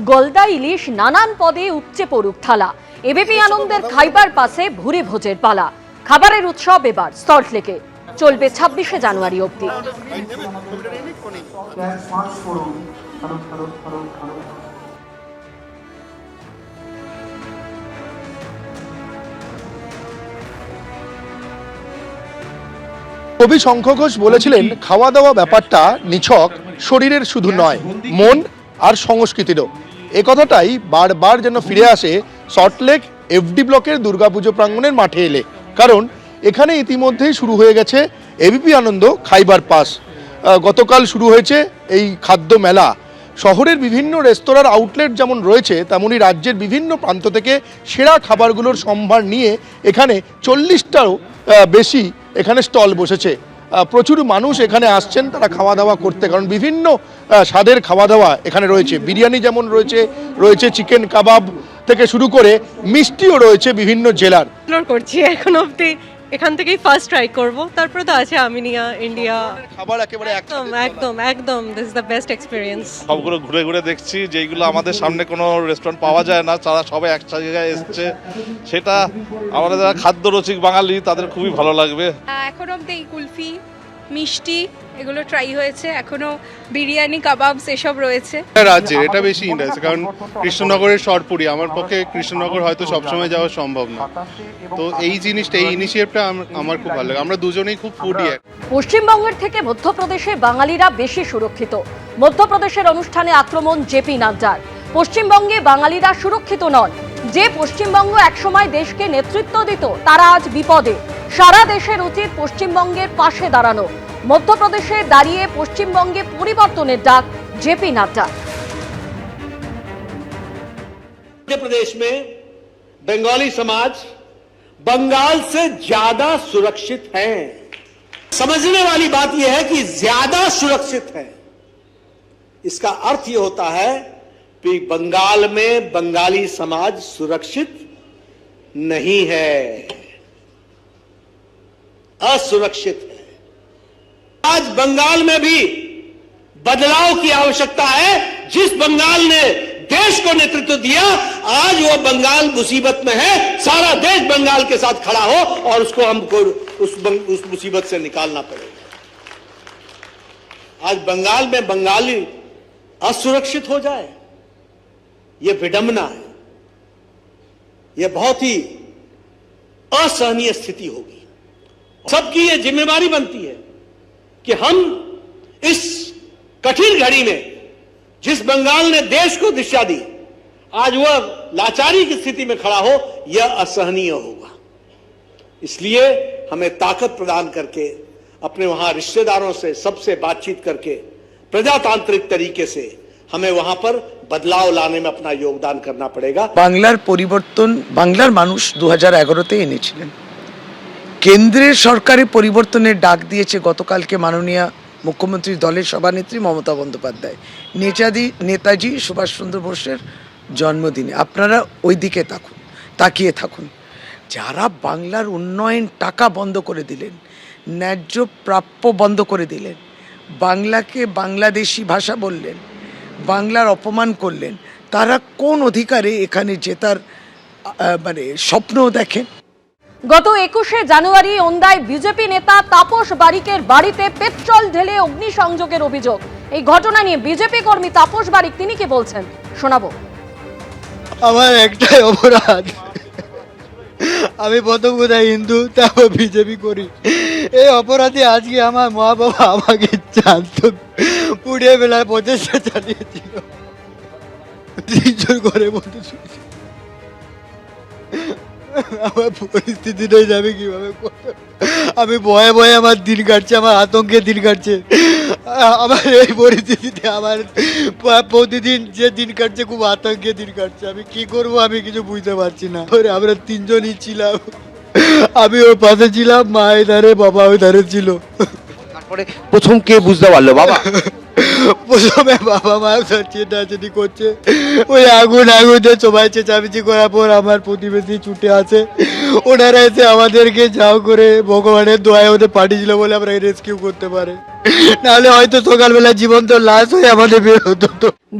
গলদা ইলিশ নানান পদে উপচে পড়ুক থালা। এবিপি আনন্দের খাইবার পাশে ভুরি ভোজের পালা। খাবারের উৎসব এবার সল্টলেকে, চলবে 26শে জানুয়ারি অবধি। কবি শঙ্খ ঘোষ বলেছিলেন, খাওয়া দাওয়া ব্যাপারটা নিছক শরীরের শুধু নয়, মন আর সংস্কৃতিরও। এ কথাটাই বারবার যেন ফিরে আসে সল্টলেক এফডি ব্লকের দুর্গাপুজো প্রাঙ্গণের মাঠে এলে, কারণ এখানে ইতিমধ্যেই শুরু হয়ে গেছে এবিপি আনন্দ খাইবার পাস। গতকাল শুরু হয়েছে এই খাদ্য মেলা। শহরের বিভিন্ন রেস্তোরাঁর আউটলেট যেমন রয়েছে, তেমনি রাজ্যের বিভিন্ন প্রান্ত থেকে সেরা খাবারগুলোর সম্ভার নিয়ে এখানে 40টারও বেশি এখানে স্টল বসেছে। প্রচুর মানুষ এখানে আসছেন তারা খাওয়া দাওয়া করতে, কারণ বিভিন্ন স্বাদের খাওয়া দাওয়া এখানে রয়েছে। বিরিয়ানি যেমন রয়েছে চিকেন কাবাব থেকে শুরু করে মিষ্টিও রয়েছে বিভিন্ন জেলার। করছি এখন অবধি, এখান থেকেই ফার্স্ট ট্রাই করব, তারপরে তো আছে আমিনিয়া, ইন্ডিয়া খাবার একেবারে একদম একদম একদম this is the best experience. সবগুলো ঘুরে ঘুরে দেখছি, যেইগুলো আমাদের সামনে কোনো রেস্টুরেন্ট পাওয়া যায় না, তারা সবাই এক জায়গায় এসছে, সেটা আমাদের যারা খাদ্য রসিক বাঙালি তাদের খুবই ভালো লাগবে। এখন অবধি কুলফি, মিষ্টি এগুলো ট্রাই হয়েছে, এখনো বিরিয়ানি, কাবাবস এসব রয়েছে। রাজ্যের এটা বেশি ইন্টারেস্ট, কারণ কৃষ্ণনগরের শর্টপুরি, আমার পক্ষে কৃষ্ণনগর হয়তো সবসময় যাওয়া সম্ভব না, তো এই জিনিসটা, এই ইনিশিয়েটিভটা আমার খুব ভালো লাগে। আমরা দুজনেই খুব ফুডি। পশ্চিমবঙ্গের থেকে মধ্যপ্রদেশে বাঙালিরা বেশি সুরক্ষিত। মধ্যপ্রদেশের অনুষ্ঠানে আক্রমণ জেপি নাড্ডার। পশ্চিমবঙ্গে বাঙালিরা সুরক্ষিত নন। যে পশ্চিমবঙ্গ একসময় দেশকে নেতৃত্ব দিত, তারা আজ বিপদে। সারা দেশের উচিত পশ্চিমবঙ্গের পাশে দাঁড়ানো। মধ্যপ্রদেশে দাঁড়িয়ে পশ্চিমবঙ্গে পরিবর্তনের ডাক জেপি নাড্ডা। मध्य प्रदेश में बंगाली समाज बंगाल से ज्यादा सुरक्षित है। समझने वाली बात यह है कि ज्यादा सुरक्षित है, इसका अर्थ यह होता है कि बंगाल में बंगाली समाज सुरक्षित नहीं है, असुरक्षित है। आज बंगाल में भी बदलाव की आवश्यकता है। जिस बंगाल ने देश को नेतृत्व दिया, आज वो बंगाल मुसीबत में है। सारा देश बंगाल के साथ खड़ा हो और उसको हमको उस मुसीबत से निकालना पड़ेगा। आज बंगाल में बंगाली असुरक्षित हो जाए, ये विडंबना है, ये बहुत ही असहनीय स्थिति होगी। सबकी ये जिम्मेदारी बनती है कि हम इस कठिन घड़ी में जिस बंगाल ने देश को दिशा दी, आज वह लाचारी की स्थिति में खड़ा हो, यह असहनीय होगा। इसलिए हमें ताकत प्रदान करके, अपने वहां रिश्तेदारों से सबसे बातचीत करके, प्रजातांत्रिक तरीके से हमें वहां पर बदलाव लाने में अपना योगदान करना पड़ेगा। বাংলার পরিবর্তন বাংলার মানুষ 2011-তে এনেছিলেন। কেন্দ্রের সরকারি পরিবর্তনের ডাক দিয়েছে গতকালকে মাননীয় মুখ্যমন্ত্রী দলের সভানেত্রী মমতা বন্দ্যোপাধ্যায় নেতাজি সুভাষচন্দ্র বোসের জন্মদিনে। আপনারা ওই দিকে তাকিয়ে থাকুন। যারা বাংলার উন্নয়ন টাকা বন্ধ করে দিলেন, ন্যায্য প্রাপ্য বন্ধ করে দিলেন, বাংলাকে বাংলাদেশি ভাষা বললেন, বাংলার অপমান করলেন, তারা কোন অধিকারে এখানে জেতার স্বপ্ন দেখেন? গত 21শে জানুয়ারি ওন্দায় বিজেপি নেতা তাপস বারিকের বাড়িতে পেট্রোল ঢেলে অগ্নিসংযোগের অভিযোগ। এই ঘটনা নিয়ে বিজেপি কর্মী তাপস বারিক তিনি কি বলছেন শোনাবো। আমার একটাই অপরাধ, আমি প্রথম কোথায় হিন্দু, তারপর বিজেপি করি। এই অপরাধে আজকে আমার মা বাবা আমাকে জানতো পুড়িয়ে বেলায় প্রচেষ্টা চালিয়েছিল। 3 জন ঘরে বলতে শুনেছি। আমার পরিস্থিতিটাই যাবে কিভাবে, আমি ভয়ে ভয়ে আমার দিন কাটছে, আমার আতঙ্কে দিন কাটছে। আমার এই পরিস্থিতিতে আমার প্রতিদিন যে দিন কাটছে, খুব আতঙ্কে দিন কাটছে। আমি কি করবো আমি কিছু বুঝতে পারছি না। আমরা 3 জনই ছিলাম, আমি ওর পাশে ছিলাম, মা ওই ধারে, বাবা ওই ধারে ছিল। তারপরে প্রথম কে বুঝতে পারলো বাবা? প্রথমে বাবা মা চেটাচেটি করছে, ওই আগুনে সবাই চেঁচামেচি করার পর আমার প্রতিবেশী ছুটে আসে, ওনারা এসে আমাদেরকে যাও করে ভগবানের দোয়ায় ওদের পাঠিয়েছিল বলে আমরা রেস্কিউ করতে পারে, নাহলে হয়তো সকালবেলা জীবন্ত লাশ হয়ে আমাদের বের হতো।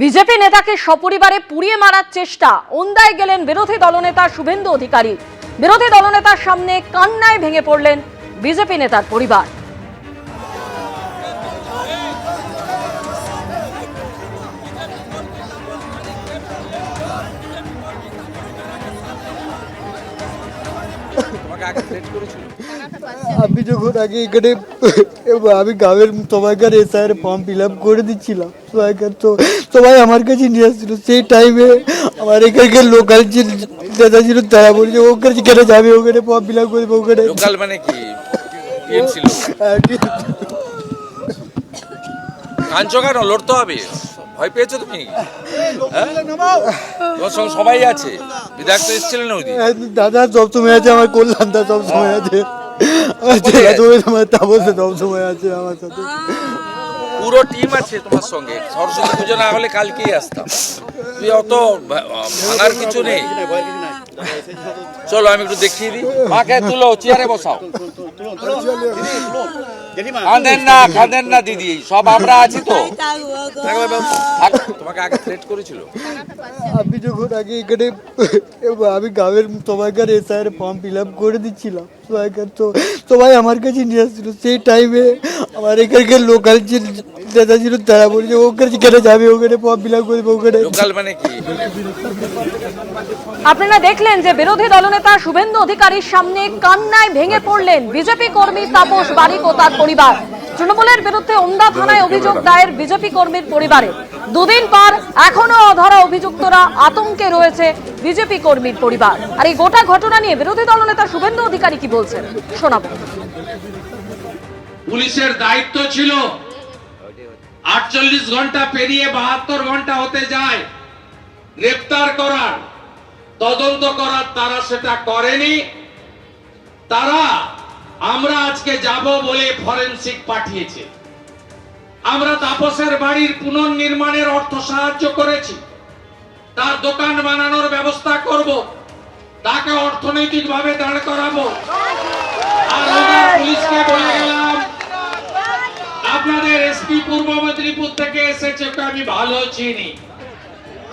বিজেপি নেতাকে সপরিবারে পুড়িয়ে মারার চেষ্টা, ওন্দায় গেলেন বিরোধী দলনেতা শুভেন্দু অধিকারী। বিরোধী দলনেতার সামনে কান্নায় ভেঙে পড়লেন বিজেপি নেতার পরিবার। আমি যখন আগে এখানে আমি গ্রামের সবাইকার এসআইয়ের ফর্ম ফিল আপ করে দিচ্ছিলাম, সবাইকার তো সবাই আমার কাছে নিয়ে আসছিল, সেই টাইমে আমার এখানকার লোকাল যে দাদা ছিল তারা বলছে ওখানে কেটে যাবে, ওখানে ফর্ম ফিল আপ করবে, ওখানে লোকাল মানে কি ছিল কাঞ্চো কেন লড়তে হবে? ভয় পেয়েছো তুমি? তোমার সঙ্গে সবাই আছে, বিধায়ক তো এসেছিলেন ওই দিন। দাদা সবসময় আছে, আমার কল্যাণটা সবসময় আছে, আমার তাপস সবসময় আছে আমার সাথে, পুরো টিম আছে তোমার সঙ্গে। সরস্বতী পুজো না হলে কালকেই আসতাম, তুই অত ভাঙার কিছু নেই। চলো আমি একটু দেখিয়ে দিই, মাকে তুলো, চেয়ারে বসাও। কাঁদেন না দিদি, সব আমরা আছি তো। তোমাকে আগে থ্রেট করেছিল? আমি যখন আগে এখানে আমি গ্রামের সবাইকার এসআইয়ের ফর্ম ফিল আপ করে দিচ্ছিলাম, সবাইকার তো সবাই আমার কাছে নিয়ে আসছিল, সেই টাইমে আমার এখানকার লোকাল যে দাদা ছিল তারা বলছে ওখানে কেটে যাবে, ওখানে ফর্ম ফিল আপ করবে, ওখানে লোকাল মানে কি? আপনারা দেখলেন যে বিরোধী দলনেতা শুভেন্দু অধিকারীর সামনে কান্নায় ভেঙে পড়লেন বিজেপি কর্মী তাপস বারিক ও তার পরিবার। তৃণমূলের বিরুদ্ধে ওন্দা থানায় অভিযোগ দায়ের বিজেপি কর্মীর পরিবারে। দুদিন পর এখনো অধরা অভিযুক্তরা আতঙ্কে রয়েছে বিজেপি কর্মীর পরিবার। আর এই গোটা ঘটনা নিয়ে বিরোধী দলনেতা শুভেন্দু অধিকারী কি বলছেন শোনাবো। পুলিশের দায়িত্ব ছিল 48 ঘন্টা পেরিয়ে 72 ঘন্টা হতে যায় গ্রেফতার করার, তদন্ত করার, তারা সেটা করেনি। তারা আমরা আজকে যাব বলে ফরেনসিক পাঠিয়েছে। আমরা তাপসের বাড়ির পুনর্নির্মাণের অর্থ সাহায্য করেছি, তার দোকান বানানোর ব্যবস্থা করব, তাকে অর্থনৈতিকভাবে দাঁড় করাবো। আর আমরা পুলিশকে বলে গেলাম আপনাদের এসপি পূর্ব মেদিনীপুর থেকে এসেছে, ওকে আমি ভালো চিনি,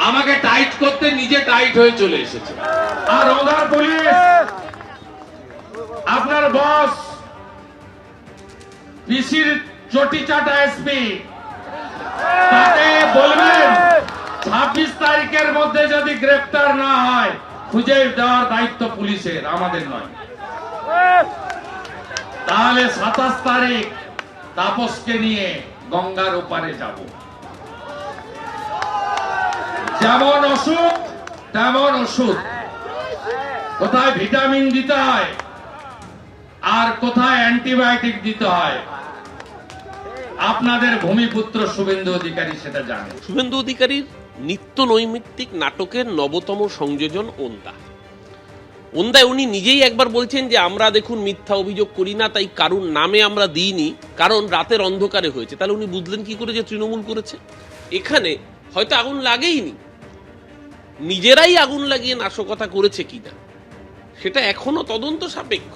আমাকে টাইট করতে নিজে টাইট হয়ে চলে এসেছে। আর ওনার পুলিশ আপনার বস পিসির চটি চাটা এসপি, তাকে বলবেন 26 তারিখের মধ্যে যদি গ্রেফতার না হয় খুঁজে দেওয়ার দায়িত্ব পুলিশের, আমাদের নয়। তাহলে 27 তারিখ তাপসকে নিয়ে গঙ্গার ওপারে যাব। যেমন অসুখ তেমন ওষুধ, কোথায় ভিটামিন দিতে হয় আর কোথায় অ্যান্টিবায়োটিক দিতে হয় আপনাদের ভূমিপুত্র শুভেন্দু অধিকারী সেটা জানে। শুভেন্দু অধিকারীর নিত্য নৈমিত্তিক নাটকের নবতম সংযোজন ওন্দা। ওন্দায় উনি নিজেই একবার বলছেন যে আমরা দেখুন মিথ্যা অভিযোগ করি না, তাই কারুর নামে আমরা দিইনি, কারণ রাতের অন্ধকারে হয়েছে। তাহলে উনি বুঝলেন কি করে যে তৃণমূল করেছে? এখানে হয়তো আগুন লাগেইনি, নিজেরাই আগুন লাগিয়ে নাশকতা করেছে কিনা সেটা এখনো তদন্ত সাপেক্ষ।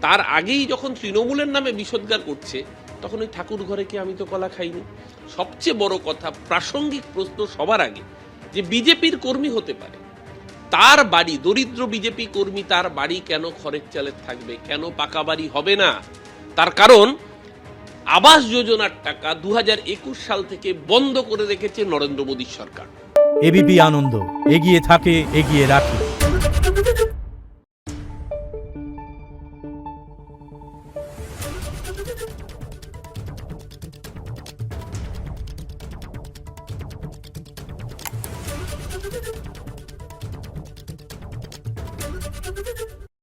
তার আগেই যখন তৃণমূলের নামে বিষোদ্গার করছে তখন ওই ঠাকুর ঘরে কি আমি তো কলা খাইনি। সবচেয়ে বড় কথা, প্রাসঙ্গিক প্রশ্ন সবার আগে, যে বিজেপির কর্মী হতে পারে, তার বাড়ি দরিদ্র বিজেপি কর্মী, তার বাড়ি কেন খড়ের চালের থাকবে, কেন পাকা বাড়ি হবে না? তার কারণ আবাস যোজনার টাকা 2021 সাল থেকে বন্ধ করে রেখেছে নরেন্দ্র মোদীর সরকার। এবিপি আনন্দ, এগিয়ে থাকে, এগিয়ে রাখে। Thank you.